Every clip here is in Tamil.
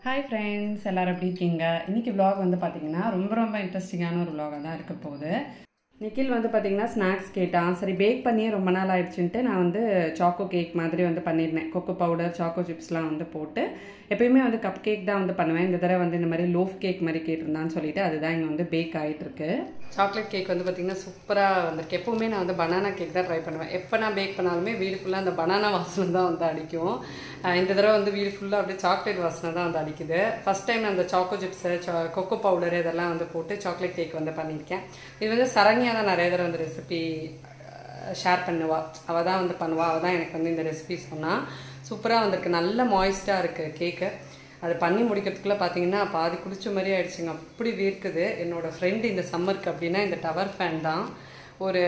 ஹாய் ஃப்ரெண்ட்ஸ், எல்லோரும் எப்படி இருக்கீங்க? இன்றைக்கி vlog வந்து பார்த்திங்கன்னா ரொம்ப இன்ட்ரெஸ்டிங்கான ஒரு vlog தான் இருக்க போகுது. நிக்கில் வந்து பார்த்திங்கன்னா ஸ்நாக்ஸ் கேட்டான். சரி, பேக் பண்ணியே ரொம்ப நாள் ஆயிடுச்சுன்ட்டு நான் வந்து சாக்கோ கேக் மாதிரி வந்து பண்ணியிருந்தேன். கொக்கோ பவுடர், சாக்கோ சிப்ஸ்லாம் வந்து போட்டு எப்பயுமே வந்து கப் கேக் தான் வந்து பண்ணுவேன். இந்த தடவை வந்து இந்த மாதிரி லோஃப் கேக் மாதிரி கேட்டிருந்தான்னு சொல்லிட்டு அதுதான் இங்கே வந்து பேக் ஆகிட்டுருக்கு. சாக்லேட் கேக் வந்து பார்த்திங்கன்னா சூப்பராக வந்திருக்கு. எப்போவுமே நான் வந்து பனானா கேக் தான் ட்ரை பண்ணுவேன். எப்போ நான் பேக் பண்ணாலுமே வீடு ஃபுல்லாக அந்த பனானா வாசனை தான் வந்து அடிக்கும். இந்த தடவை வந்து வீடு ஃபுல்லாக அப்படியே சாக்லேட் வாசனை தான் வந்து அடிக்குது. ஃபஸ்ட் டைம் அந்த சாக்கோ சிப்ஸு, கொக்கோ பவுடர் இதெல்லாம் வந்து போட்டு சாக்லேட் கேக் வந்து பண்ணியிருக்கேன். இது வந்து சரண்யா தான் நிறைய தடவை வந்து ரெசிபி ஷேர் பண்ணுவா. அவள் தான் வந்து பண்ணுவாள். அவள் தான் எனக்கு வந்து இந்த ரெசிபி சொன்னால் சூப்பராக வந்திருக்கு. நல்ல மாய்ஸ்டாக இருக்குது கேக்கு. அது பண்ணி முடிக்கிறதுக்குள்ளே பார்த்தீங்கன்னா பாதி குடிச்ச மாதிரி ஆயிடுச்சுங்க. அப்படி வேர்க்குது. என்னோடய ஃப்ரெண்டு இந்த சம்மருக்கு அப்படின்னா இந்த டவர் ஃபேன் தான் ஒரு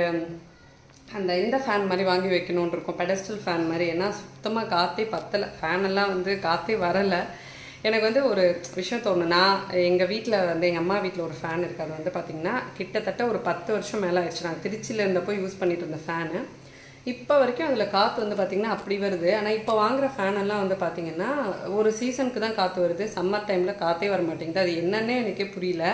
இந்த ஃபேன் மாதிரி வாங்கி வைக்கணுன்னு இருக்கும், பெடஸ்டல் ஃபேன் மாதிரி. ஏன்னா சுத்தமாக காற்றே பத்தலை, ஃபேனெல்லாம் வந்து காற்றே வரலை. எனக்கு வந்து ஒரு விஷயம் தோணும். நான் எங்கள் வீட்டில் வந்து எங்கள் அம்மா வீட்டில் ஒரு ஃபேன் இருக்குது. அது வந்து பார்த்திங்கன்னா கிட்டத்தட்ட ஒரு 10 வருஷம் மேலே ஆயிடுச்சு. நான் திருச்சியில் இருந்தப்போ யூஸ் பண்ணிட்டு இருந்த ஃபேனு. இப்போ வரைக்கும் அதில் காற்று வந்து பார்த்திங்கன்னா அப்படி வருது. ஆனால் இப்போ வாங்குகிற ஃபேனெல்லாம் வந்து பார்த்திங்கன்னா ஒரு சீசனுக்கு தான் காற்று வருது. சம்மர் டைமில் காற்றே வர மாட்டேங்குது. அது என்னன்னே எனக்கே புரியல.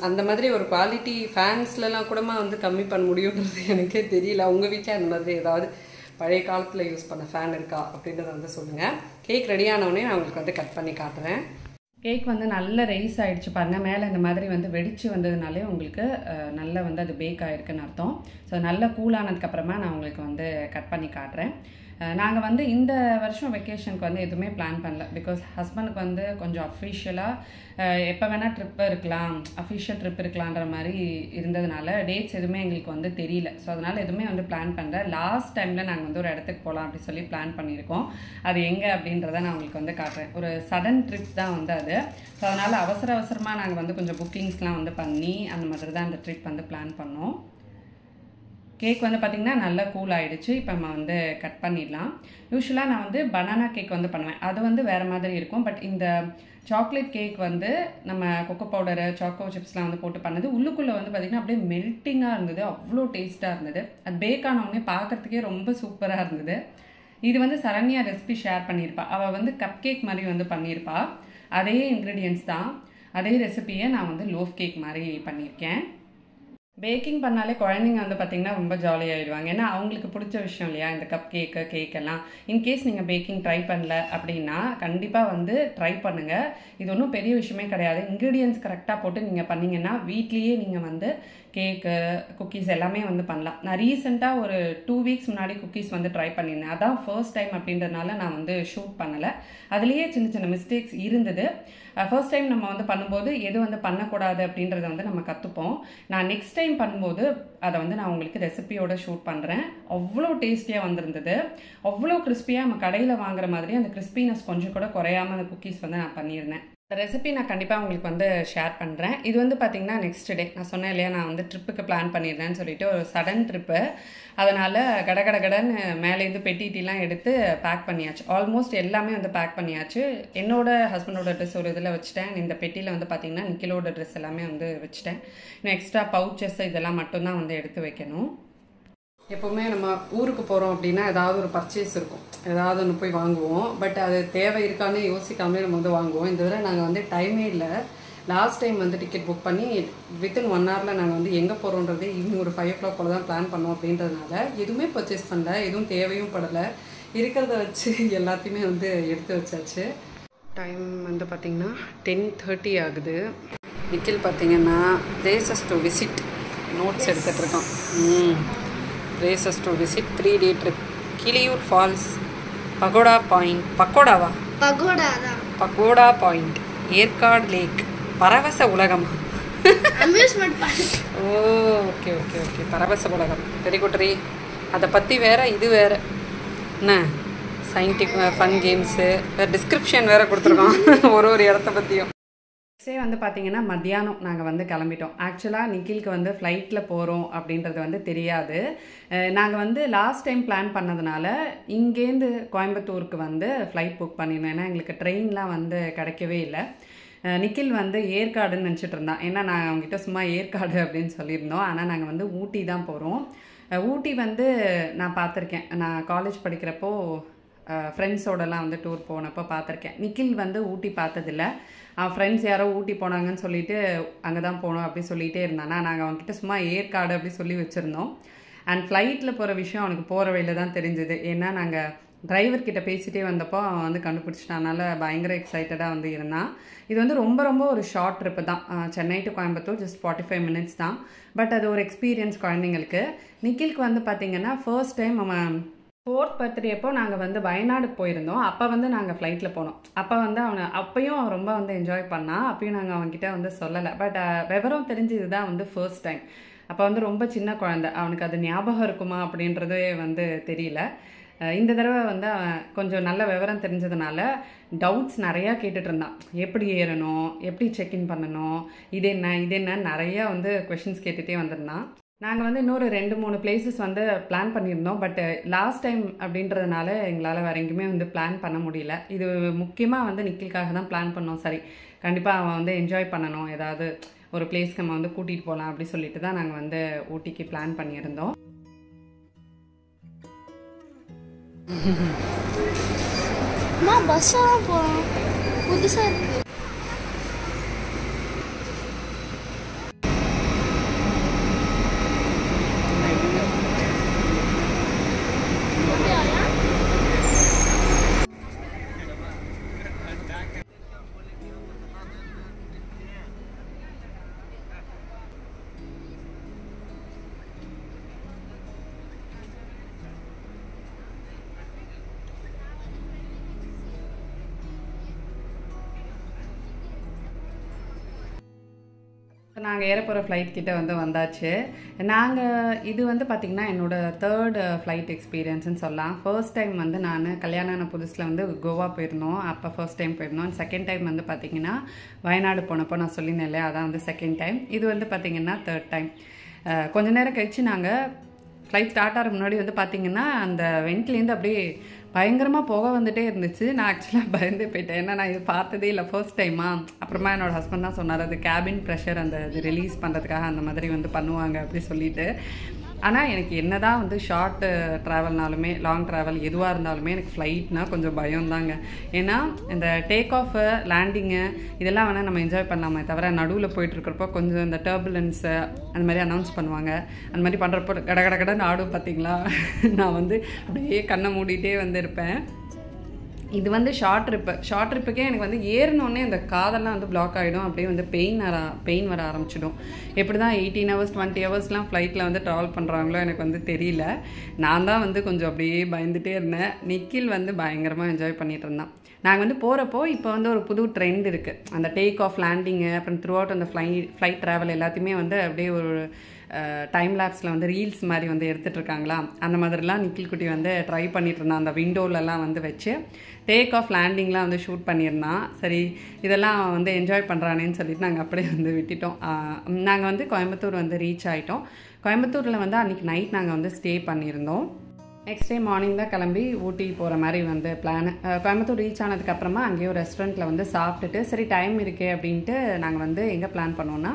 அந்த மாதிரி ஒரு குவாலிட்டி ஃபேன்ஸ்லலாம் கூடமா வந்து கம்மி பண்ண முடியுன்றது எனக்கே தெரியல. உங்கள் வீட்டில் அந்த மாதிரி ஏதாவது பழைய காலத்தில் யூஸ் பண்ண ஃபேன் இருக்கா அப்படின்றத வந்து சொல்லுங்கள். கேக் ரெடி ஆனவுடனே நான் உங்களுக்கு வந்து கட் பண்ணி காட்டுறேன். கேக் வந்து நல்ல ரைஸ் ஆகிடுச்சு பாருங்கள். மேலே இந்த மாதிரி வந்து வெடிச்சு வந்ததுனாலே உங்களுக்கு நல்லா வந்து அது பேக் ஆகிருக்குன்னு அர்த்தம். ஸோ நல்லா கூலானதுக்கப்புறமா நான் உங்களுக்கு வந்து கட் பண்ணி காட்டுறேன். நாங்கள் வந்து இந்த வருஷம் வெக்கேஷனுக்கு வந்து எதுவுமே பிளான் பண்ணல. பிகாஸ் ஹஸ்பண்டுக்கு வந்து கொஞ்சம் அஃபிஷியலாக எப்போ வேணால் ட்ரிப்பு இருக்கலாம், அஃபிஷியல் ட்ரிப் இருக்கலான்ற மாதிரி இருந்ததுனால டேட்ஸ் எதுவுமே எங்களுக்கு வந்து தெரியல. ஸோ அதனால் எதுவுமே வந்து பிளான் பண்ணல. லாஸ்ட் டைமில் நாங்கள் வந்து ஒரு இடத்துக்கு போகலாம் அப்படி சொல்லி பிளான் பண்ணியிருக்கோம். அது எங்கே அப்படின்றத நான் உங்களுக்கு வந்து காட்டுறேன். ஒரு சடன் ட்ரிப் தான் வந்து அது. ஸோ அதனால் அவசரமாக நாங்கள் வந்து கொஞ்சம் புக்கிங்ஸ்லாம் வந்து பண்ணி அந்த மாதிரி தான் அந்த ட்ரிப் வந்து பிளான் பண்ணோம். கேக் வந்து பார்த்திங்கன்னா நல்லா கூல் ஆகிடுச்சு. இப்போ நம்ம வந்து கட் பண்ணிடலாம். யூஸ்வலாக நான் வந்து பனானா கேக் வந்து பண்ணுவேன். அது வந்து வேறு மாதிரி இருக்கும். பட் இந்த சாக்லேட் கேக் வந்து நம்ம கொக்கோ பவுடரு, சாக்கோ சிப்ஸ்லாம் வந்து போட்டு பண்ணது உள்ளுக்குள்ளே வந்து பார்த்திங்கன்னா அப்படியே மெல்ட்டிங்காக இருந்தது. அவ்வளோ டேஸ்ட்டாக இருந்தது. அது பேக் ஆனவுடனே பார்க்குறதுக்கே ரொம்ப சூப்பராக இருந்தது. இது வந்து சரண்யா ரெசிபி ஷேர் பண்ணியிருப்பா. அவள் வந்து கப் கேக் மாதிரி வந்து பண்ணியிருப்பா. அதே இன்க்ரீடியன்ட்ஸ் தான், அதே ரெசிபியை நான் வந்து லோஃப் கேக் மாதிரி பண்ணியிருக்கேன். பேக்கிங் பண்ணாலே குழந்தைங்க வந்து பார்த்திங்கன்னா ரொம்ப ஜாலியாகிடுவாங்க. ஏன்னா அவங்களுக்கு பிடிச்ச விஷயம் இல்லையா இந்த கப் கேக்கெல்லாம். இன்கேஸ் நீங்கள் பேக்கிங் ட்ரை பண்ணல அப்படின்னா கண்டிப்பாக வந்து ட்ரை பண்ணுங்கள். இது ஒன்றும் பெரிய விஷயமே கிடையாது. இன்க்ரீடியன்ட்ஸ் கரெக்டாக போட்டு நீங்கள் பண்ணிங்கன்னா வீட்லேயே நீங்கள் வந்து கேக்கு, குக்கீஸ் எல்லாமே வந்து பண்ணலாம். நான் ரீசெண்டாக ஒரு 2 வீக்ஸ் முன்னாடி குக்கீஸ் வந்து ட்ரை பண்ணியிருந்தேன். அதான் ஃபர்ஸ்ட் டைம் அப்படின்றதுனால நான் வந்து ஷூட் பண்ணலை. அதுலேயே சின்ன மிஸ்டேக்ஸ் இருந்தது. ஃபர்ஸ்ட் டைம் நம்ம வந்து பண்ணும்போது எது வந்து பண்ணக்கூடாது அப்படின்றத வந்து நம்ம கற்றுப்போம். நான் நெக்ஸ்ட் டைம் பண்ணும்போது அதை வந்து நான் உங்களுக்கு ரெசிபியோட ஷூட் பண்ணுறேன். அவ்வளோ டேஸ்டியாக வந்திருந்தது. அவ்வளோ கிறிஸ்பியாக நம்ம கடையில் வாங்குற மாதிரி அந்த கிறிஸ்பினஸ் கொஞ்சம் கூட குறையாமல் அந்த குக்கீஸ் வந்து நான் பண்ணியிருந்தேன். ரெசிபி நான் கண்டிப்பாக உங்களுக்கு வந்து ஷேர் பண்ணுறேன். இது வந்து பார்த்திங்கன்னா நெக்ஸ்ட் டே நான் சொன்னேன் இல்லையா, நான் வந்து ட்ரிப்புக்கு பிளான் பண்ணியிருந்தேன்னு சொல்லிட்டு ஒரு சடன் ட்ரிப்பு. அதனால் கடன்னு மேலேருந்து பெட்டிலாம் எடுத்து பேக் பண்ணியாச்சு. ஆல்மோஸ்ட் எல்லாமே வந்து பேக் பண்ணியாச்சு. என்னோட ஹஸ்பண்டோட ட்ரெஸ் ஒரு இதில் வச்சுட்டேன். இந்த பெட்டியில் வந்து பார்த்திங்கன்னா நிக்கிலோட ட்ரெஸ் எல்லாமே வந்து வச்சுட்டேன். இன்னும் எக்ஸ்ட்ரா பவுச்சஸ் இதெல்லாம் மட்டும்தான் வந்து எடுத்து வைக்கணும். எப்போவுமே நம்ம ஊருக்கு போகிறோம் அப்படின்னா ஏதாவது ஒரு பர்ச்சேஸ் இருக்கும், ஏதாவது ஒன்று போய் வாங்குவோம். பட் அது தேவை இருக்கான்னு யோசிக்காமலே நம்ம வந்து வாங்குவோம். இந்த தடவை நாங்கள் வந்து டைமே இல்லை. லாஸ்ட் டைம் வந்து டிக்கெட் புக் பண்ணி வித்தின் 1 ஹவரில் நாங்கள் வந்து எங்கே போகிறோன்றதே ஈவினிங் ஒரு 5 o'clock போல் தான் பிளான் பண்ணோம். அப்படின்றதுனால எதுவுமே பர்ச்சேஸ் பண்ணல, எதுவும் தேவையும் படலை. இருக்கிறத வச்சு எல்லாத்தையுமே வந்து எடுத்து வச்சாச்சு. டைம் வந்து பார்த்திங்கன்னா 10:30 ஆகுது. நிக்கில் பார்த்திங்கன்னா பிளேசஸ் டு விசிட் நோட்ஸ் எடுத்துகிட்ருக்கோம். Places to visit 3-day trip. Kiliyur falls, pagoda point, pagoda point, Yercaud lake, Paravasa Ulagam. Okay பரவச உலகம் வெரி குட் ரீ. அதை பற்றி வேறு இது வேறு என்ன சயின்டிஃபிக் ஃபன் கேம்ஸு வேறு டிஸ்கிரிப்ஷன் வேறு கொடுத்துருக்கோம் ஒரு இடத்த பற்றியும். நெக்ஸ்ட் டே வந்து பார்த்திங்கன்னா மத்தியானம் நாங்கள் வந்து கிளம்பிட்டோம். ஆக்சுவலாக நிக்கிலுக்கு வந்து ஃப்ளைட்டில் போகிறோம் அப்படின்றது வந்து தெரியாது. நாங்கள் வந்து லாஸ்ட் டைம் பிளான் பண்ணதுனால இங்கேருந்து கோயம்புத்தூருக்கு வந்து ஃப்ளைட் புக் பண்ணியிருந்தோம். ஏன்னா எங்களுக்கு ட்ரெயின்லாம் வந்து கிடைக்கவே இல்லை. நிக்கில் வந்து ஏற்காடுன்னு நினச்சிட்டு இருந்தான். ஏன்னா நான் அவங்ககிட்ட சும்மா ஏற்காடு அப்படின்னு சொல்லியிருந்தோம். ஆனால் நாங்கள் வந்து ஊட்டி தான் போகிறோம். ஊட்டி வந்து நான் பார்த்துருக்கேன். நான் காலேஜ் படிக்கிறப்போ ஃப்ரெண்ட்ஸோடலாம் வந்து டூர் போனப்போ பார்த்துருக்கேன். நிக்கில் வந்து ஊட்டி பார்த்ததில்ல. ஃப்ரெண்ட்ஸ் யாரோ ஊட்டி போனாங்கன்னு சொல்லிட்டு அங்கே தான் போகணும் அப்படி சொல்லிகிட்டே இருந்தானா. நாங்கள் அவன்கிட்ட சும்மா ஏற்காடு அப்படி சொல்லி வச்சுருந்தோம். அண்ட் ஃப்ளைட்டில் போகிற விஷயம் அவனுக்கு போகிற வழியில் தான் தெரிஞ்சுது. ஏன்னா நாங்கள் டிரைவர்கிட்ட பேசிகிட்டே வந்தப்போ அவன் வந்து கண்டுபிடிச்சிட்டானால பயங்கர எக்ஸைட்டடாக வந்து இருந்தான். இது வந்து ரொம்ப ரொம்ப ஒரு ஷார்ட் ட்ரிப்பு தான். Chennai to Coimbatore just 45 minutes தான். பட் அது ஒரு எக்ஸ்பீரியன்ஸ் குழந்தைங்களுக்கு. நிக்கிலுக்கு வந்து பார்த்திங்கன்னா ஃபர்ஸ்ட் டைம் அவன் 4th birthday அப்போ நாங்கள் வந்து வயநாடு போயிருந்தோம். அப்போ வந்து நாங்கள் ஃப்ளைட்டில் போனோம். அப்போ வந்து அப்பையும் அவன் ரொம்ப வந்து என்ஜாய் பண்ணான். அப்பயும் நாங்கள் அவன்கிட்ட வந்து சொல்லலை. பட் விவரம் தெரிஞ்சு இதுதான் வந்து ஃபர்ஸ்ட் டைம். அப்போ வந்து ரொம்ப சின்ன குழந்தை, அவனுக்கு அது ஞாபகம் இருக்குமா அப்படின்றதே வந்து தெரியல. இந்த தடவை வந்து அவன் கொஞ்சம் நல்ல விவரம் தெரிஞ்சதுனால டவுட்ஸ் நிறையா கேட்டுட்டு இருந்தான். எப்படி ஏறணும், எப்படி செக்இன் பண்ணணும், இது என்ன நிறையா வந்து கொஷின்ஸ் கேட்டுகிட்டே வந்திருந்தான். நாங்கள் வந்து இன்னொரு 2-3 பிளேசஸ் வந்து பிளான் பண்ணியிருந்தோம். பட் லாஸ்ட் டைம் அப்படின்றதுனால எங்களால் வேறு எங்கேயுமே வந்து பிளான் பண்ண முடியல. இது முக்கியமாக வந்து நிக்கிலுக்காக தான் பிளான் பண்ணோம். சரி, கண்டிப்பாக அவன் வந்து என்ஜாய் பண்ணணும், ஏதாவது ஒரு பிளேஸ்க்கு நம்ம வந்து கூட்டிகிட்டு போகலாம் அப்படி சொல்லிட்டு தான் நாங்கள் வந்து ஊட்டிக்கு பிளான் பண்ணியிருந்தோம். பஸ்ஸெல்லாம் போகிறோம், புதுசாக இருக்கு. நாங்கள் ஏறப்போகிற ஃப்ளைட் கிட்ட வந்து வந்தாச்சு. இது வந்து பார்த்திங்கன்னா என்னோடய 3rd ஃப்ளைட் எக்ஸ்பீரியன்ஸ்னு சொல்லலாம். ஃபர்ஸ்ட் டைம் வந்து நான் கல்யாணம் ஆன புதுசில் வந்து கோவா போயிருந்தோம். அப்போ ஃபர்ஸ்ட் டைம் போயிருந்தோம். செகண்ட் டைம் வந்து பார்த்திங்கன்னா வயநாடு போனப்போ நான் சொல்லியிருந்தேன் இல்லையா, அதான் வந்து செகண்ட் டைம். இது வந்து பார்த்திங்கன்னா 3rd டைம். கொஞ்ச நேரம் கழித்து நாங்கள் ஃப்ளைட் ஸ்டார்ட் ஆகிற முன்னாடி வந்து பார்த்திங்கன்னா அந்த வெண்ட்லேருந்து அப்படியே பயங்கரமாக புகை வந்துட்டே இருந்துச்சு. நான் ஆக்சுவலாக பயந்து போயிட்டேன். ஏன்னா நான் இது பார்த்ததே இல்லை, ஃபர்ஸ்ட் டைமா. அப்புறமா என்னோடய ஹஸ்பண்ட் தான் சொன்னார், அது கேபின் ப்ரெஷர் அந்த இது ரிலீஸ் பண்ணுறதுக்காக அந்த மாதிரி வந்து பண்ணுவாங்க அப்படி சொல்லிட்டு. ஆனால் எனக்கு என்ன தான் வந்து ஷார்ட் ட்ராவல்னாலுமே லாங் ட்ராவல் எதுவாக இருந்தாலுமே எனக்கு ஃப்ளைட்னால் கொஞ்சம் பயம் தாங்க. ஏன்னா இந்த டேக் ஆஃபு லேண்டிங்கு இதெல்லாம் வேணால் நம்ம என்ஜாய் பண்ணலாமே தவிர நடுவில் போயிட்டுருக்கிறப்போ கொஞ்சம் இந்த டர்புலன்ஸு அந்த மாதிரி அனௌன்ஸ் பண்ணுவாங்க. அந்த மாதிரி பண்ணுறப்போ கடகடன்னு ஆடும் பார்த்தீங்களா. நான் வந்து அப்படியே கண்ணை மூடிட்டே வந்து இருப்பேன். இது வந்து ஷார்ட் ட்ரிப்புக்கே எனக்கு வந்து ஏறினோடனே அந்த காதெல்லாம் வந்து பிளாக் ஆகிடும். அப்படியே வந்து பெயின் வர ஆரம்பிச்சிடும். எப்படி தான் 18 hours 20 hours ஃப்ளைட்டில் வந்து ட்ராவல் பண்ணுறாங்களோ எனக்கு வந்து தெரியல. நான் தான் வந்து கொஞ்சம் அப்படியே பயந்துகிட்டே இருந்தேன். நிக்கில் வந்து பயங்கரமாக என்ஜாய் பண்ணிகிட்டு இருந்தான். நாங்கள் வந்து போகிறப்போ இப்போ வந்து ஒரு புது ட்ரெண்ட் இருக்குது. அந்த டேக் ஆஃப் லேண்டிங்கு அப்புறம் த்ரூ அவுட் அந்த ஃப்ளைட் ட்ராவல் எல்லாத்தையுமே வந்து அப்படியே ஒரு டைம் லேப்ஸில் வந்து ரீல்ஸ் மாதிரி வந்து எடுத்துகிட்ருக்காங்களா. அந்த மாதிரிலாம் நிக்கில் குட்டி வந்து ட்ரை பண்ணிகிட்டு இருந்தான். அந்த விண்டோலலாம் வந்து வச்சு டேக் ஆஃப் லேண்டிங்லாம் வந்து ஷூட் பண்ணியிருந்தான். சரி, இதெல்லாம் வந்து என்ஜாய் பண்ணுறானேன்னு சொல்லிட்டு நாங்கள் அப்படியே வந்து விட்டுட்டோம். நாங்கள் வந்து கோயம்புத்தூர் வந்து ரீச் ஆகிட்டோம். கோயம்புத்தூரில் வந்து அன்றைக்கி நைட் நாங்கள் வந்து ஸ்டே பண்ணியிருந்தோம். நெக்ஸ்ட் டே மார்னிங் தான் கிளம்பி ஊட்டி போகிற மாதிரி வந்து பிளான். கோயம்புத்தூர் ரீச் ஆனதுக்கப்புறமா அங்கேயே ஒரு ரெஸ்டாரண்ட்டில் வந்து சாப்பிட்டுட்டு சரி டைம் இருக்கே அப்படின்ட்டு நாங்கள் வந்து எங்கே பிளான் பண்ணோன்னா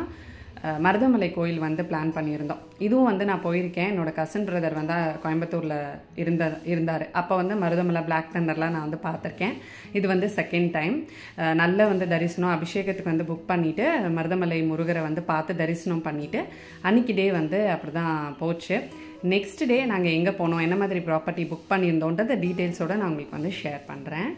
மருதமலை கோயில் வந்து பிளான் பண்ணியிருந்தோம். இதுவும் வந்து நான் போயிருக்கேன். என்னோடய கசின் பிரதர் வந்து கோயம்புத்தூரில் இருந்தார். அப்போ வந்து மருதமலை பிளாக் தண்டர்லாம் நான் வந்து பார்த்துருக்கேன். இது வந்து செகண்ட் டைம். நல்ல வந்து தரிசனம் அபிஷேகத்துக்கு வந்து புக் பண்ணிவிட்டு மருதமலை முருகரை வந்து பார்த்து தரிசனம் பண்ணிவிட்டு அன்றைக்கி டே வந்து அப்படி தான் போச்சு. நெக்ஸ்ட் டே நாங்கள் எங்கே போனோம், என்ன மாதிரி ப்ராப்பர்ட்டி புக் பண்ணியிருந்தோன்றத டீட்டெயில்ஸோடு நான் உங்களுக்கு வந்து ஷேர் பண்ணுறேன்.